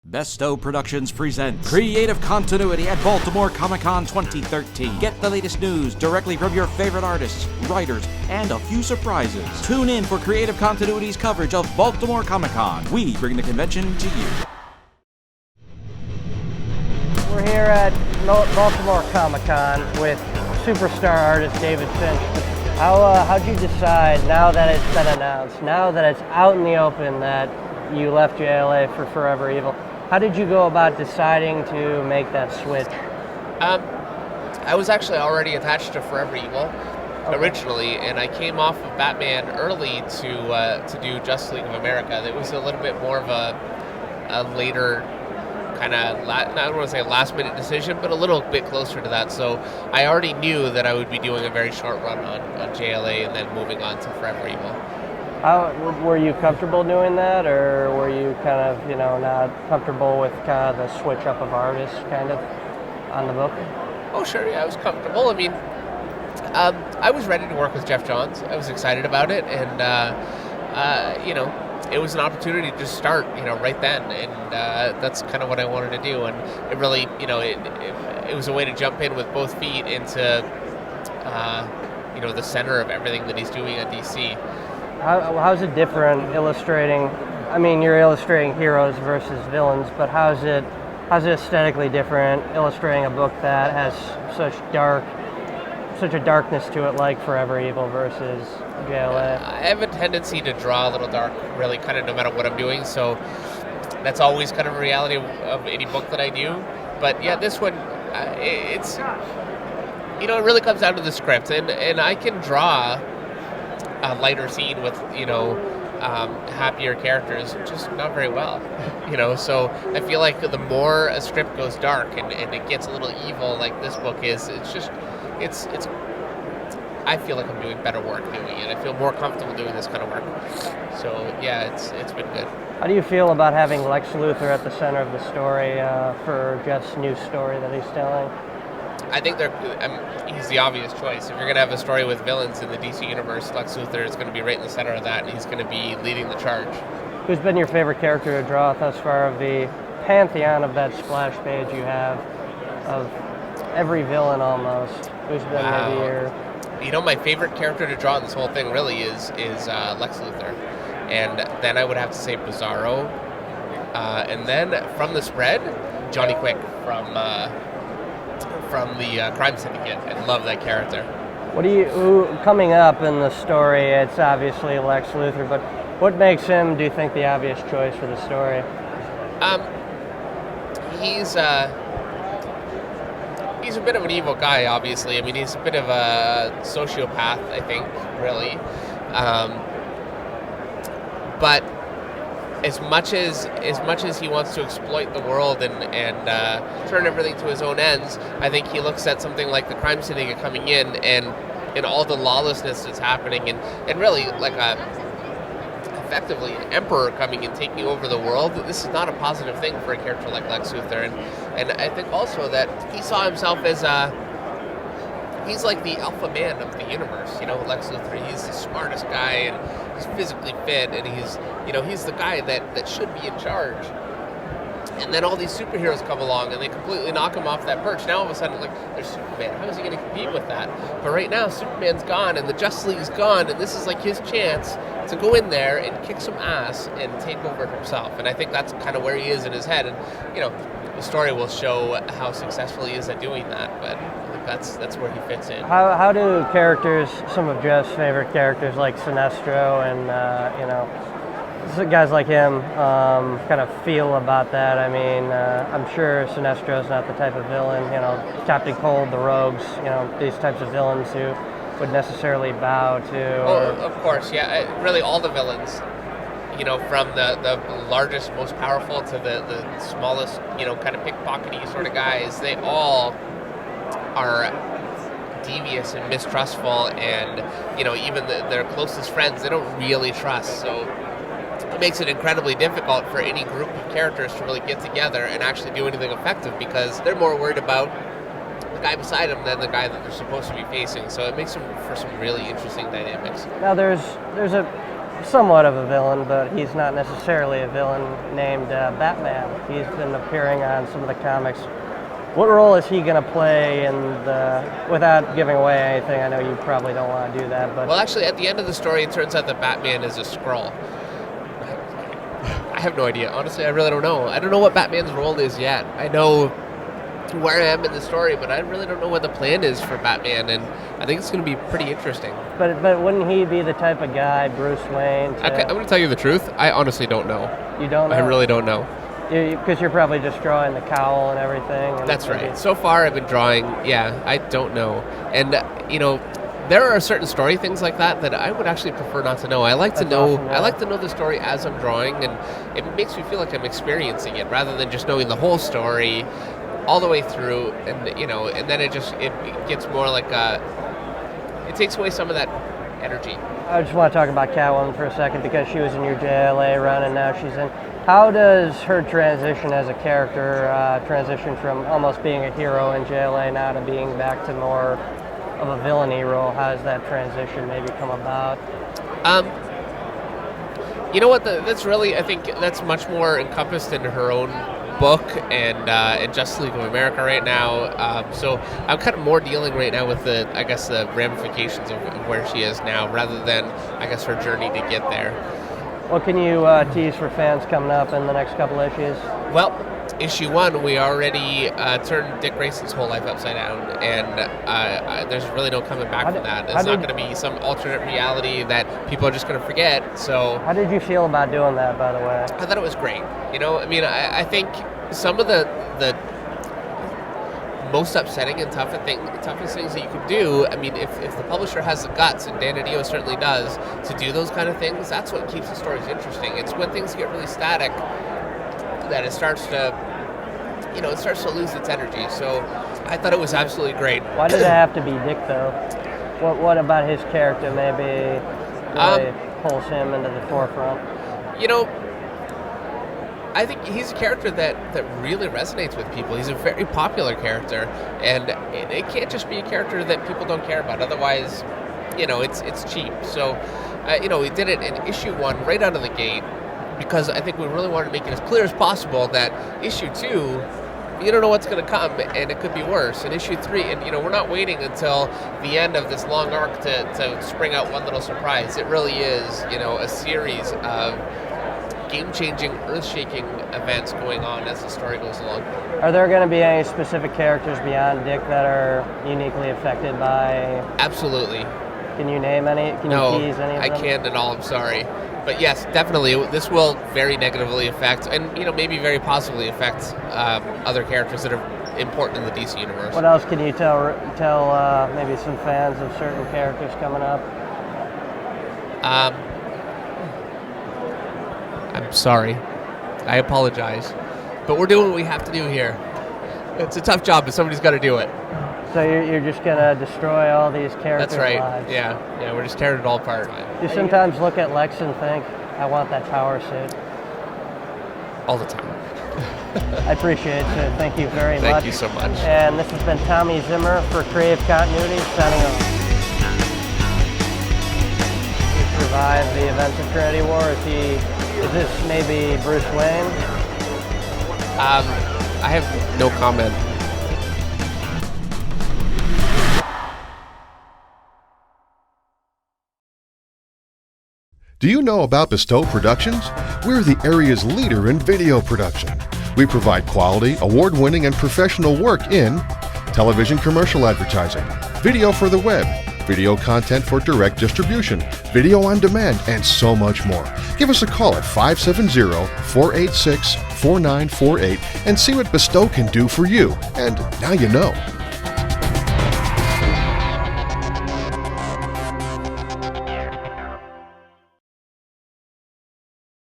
Bestow Productions presents Creative Continuity at Baltimore Comic-Con 2013. Get the latest news directly from your favorite artists, writers, and a few surprises. Tune in for Creative Continuity's coverage of Baltimore Comic-Con. We bring the convention to you. We're here at Baltimore Comic-Con with superstar artist David Finch. How'd you decide, now that it's been announced, now that it's out in the open that you left JLA for Forever Evil, how did you go about deciding to make that switch? I was actually already attached to Forever Evil originally, and I came off of Batman early to do Justice League of America. It was a little bit more of a later kind of, I don't want to say last minute decision, but a little bit closer to that. So I already knew that I would be doing a very short run on JLA and then moving on to Forever Evil. Were you comfortable doing that, or were you kind of, not comfortable with kind of the switch up of artists kind of on the book? Oh, sure, yeah, I was comfortable. I mean, I was ready to work with Jeff Johns. I was excited about it, and, it was an opportunity to start, right then, and that's kind of what I wanted to do, and it really, it was a way to jump in with both feet into, the center of everything that he's doing at DC. How's it different illustrating? I mean, you're illustrating heroes versus villains, but how's it aesthetically different illustrating a book that has such a darkness to it, like Forever Evil versus JLA? I have a tendency to draw a little dark, really, kind of no matter what I'm doing. So that's always kind of a reality of any book that I do. But yeah, this one, it's it really comes down to the script, and I can draw a lighter scene with, happier characters, just not very well, so I feel like the more a script goes dark and it gets a little evil like this book is, it's I feel like I'm doing better work doing it. I feel more comfortable doing this kind of work. So yeah, it's been good. How do you feel about having Lex Luthor at the center of the story for Jeff's new story that he's telling? I think he's the obvious choice. If you're going to have a story with villains in the DC universe, Lex Luthor is going to be right in the center of that, and he's going to be leading the charge. Who's been your favorite character to draw thus far of the pantheon of that splash page you have of every villain almost? Who's been maybe your... my favorite character to draw in this whole thing really is Lex Luthor. And then I would have to say Bizarro. And then from the spread, Johnny Quick from the Crime Syndicate. I love that character. Coming up in the story, it's obviously Lex Luthor, but what makes him, do you think, the obvious choice for the story? He's a bit of an evil guy, obviously. I mean, he's a bit of a sociopath, I think, really. But as much as he wants to exploit the world and turn everything to his own ends, I think he looks at something like the Crime Syndicate coming in and all the lawlessness that's happening and really like effectively an emperor coming and taking over the world. This is not a positive thing for a character like Lex Luthor, and I think also that he saw himself as he's like the alpha man of the universe, Lex Luthor. He's the smartest guy, and he's physically fit, and he's the guy that should be in charge. And then all these superheroes come along, and they completely knock him off that perch. Now all of a sudden, there's Superman. How is he going to compete with that? But right now, Superman's gone, and the Justice League's gone, and this is like his chance to go in there and kick some ass and take over himself. And I think that's kind of where he is in his head. And, the story will show how successful he is at doing that, but I think that's where he fits in. How do characters, some of Jeff's favorite characters like Sinestro and, guys like him kind of feel about that? I mean, I'm sure Sinestro's not the type of villain, Captain Cold, the Rogues, these types of villains who would necessarily bow to. Oh, of course, yeah. Really, all the villains, from the largest, most powerful to the smallest, kind of pickpockety sort of guys, they all are devious and mistrustful, and even their closest friends they don't really trust. So it makes it incredibly difficult for any group of characters to really get together and actually do anything effective, because they're more worried about the guy beside them than the guy that they're supposed to be facing. So it makes for some really interesting dynamics. Now there's a somewhat of a villain, but he's not necessarily a villain, named Batman. He's been appearing on some of the comics. What role is he going to play in without giving away anything? I know you probably don't want to do that, but... Well, actually, at the end of the story, it turns out that Batman is a Skrull. I have no idea. Honestly, I really don't know. I don't know what Batman's role is yet. I know where I am in the story, but I really don't know what the plan is for Batman, and I think it's going to be pretty interesting. But wouldn't he be the type of guy, Bruce Wayne? I'm going to tell you the truth. I honestly don't know. You don't know? I really don't know. Because you're probably just drawing the cowl and everything. And that's right. So far, I've been drawing. Yeah, I don't know. And, there are certain story things like that I would actually prefer not to know. I like to know. Awesome, yeah. I like to know the story as I'm drawing, and it makes me feel like I'm experiencing it rather than just knowing the whole story all the way through. And and then it gets more like it takes away some of that energy. I just want to talk about Catwoman for a second because she was in your JLA run and now she's in. How does her transition as a character transition from almost being a hero in JLA now to being back to more of a villainy role? How does that transition maybe come about? You know what? That's really, I think that's much more encompassed in her own book and Justice League of America right now. So I'm kind of more dealing right now with the ramifications of where she is now, rather than her journey to get there. What can you tease for fans coming up in the next couple issues? Well, issue 1, we already turned Dick Grayson's whole life upside down, and there's really no coming back from that. It's not going to be some alternate reality that people are just going to forget. So, how did you feel about doing that, by the way? I thought it was great. I think some of the most upsetting and toughest things that you could do, if the publisher has the guts, and Dan Didio certainly does, to do those kind of things, that's what keeps the stories interesting. It's when things get really static that it starts to lose its energy. So I thought it was absolutely great. Why did it have to be Dick, though? What about his character maybe really pulls him into the forefront? I think he's a character that really resonates with people. He's a very popular character, and it can't just be a character that people don't care about. Otherwise, it's cheap. So, we did it in issue 1 right out of the gate, because I think we really wanted to make it as clear as possible that issue 2, you don't know what's going to come, and it could be worse. And issue 3, and we're not waiting until the end of this long arc to spring out one little surprise. It really is, a series of game-changing, earth-shaking events going on as the story goes along. Are there going to be any specific characters beyond Dick that are uniquely affected by... Absolutely. Can you name any? Can you tease any of them? I can't at all, I'm sorry. But yes, definitely, this will very negatively affect, and maybe very positively affect other characters that are important in the DC universe. What else can you tell maybe some fans of certain characters coming up? I'm sorry. I apologize. But we're doing what we have to do here. It's a tough job, but somebody's got to do it. So you're just going to destroy all these characters' That's right. lives? Yeah, we're just tearing it all apart. You sometimes look at Lex and think, I want that power suit. All the time. I appreciate it. Thank you very much. Thank you so much. And this has been Tommy Zimmer for Creative Continuity, signing off. He survived the events of Trinity War. Is this maybe Bruce Wayne? I have no comment. Do you know about Bestow Productions? We're the area's leader in video production. We provide quality, award-winning, and professional work in television commercial advertising, video for the web, video content for direct distribution, video on demand, and so much more. Give us a call at 570-486-4948 and see what Bestow can do for you. And now you know.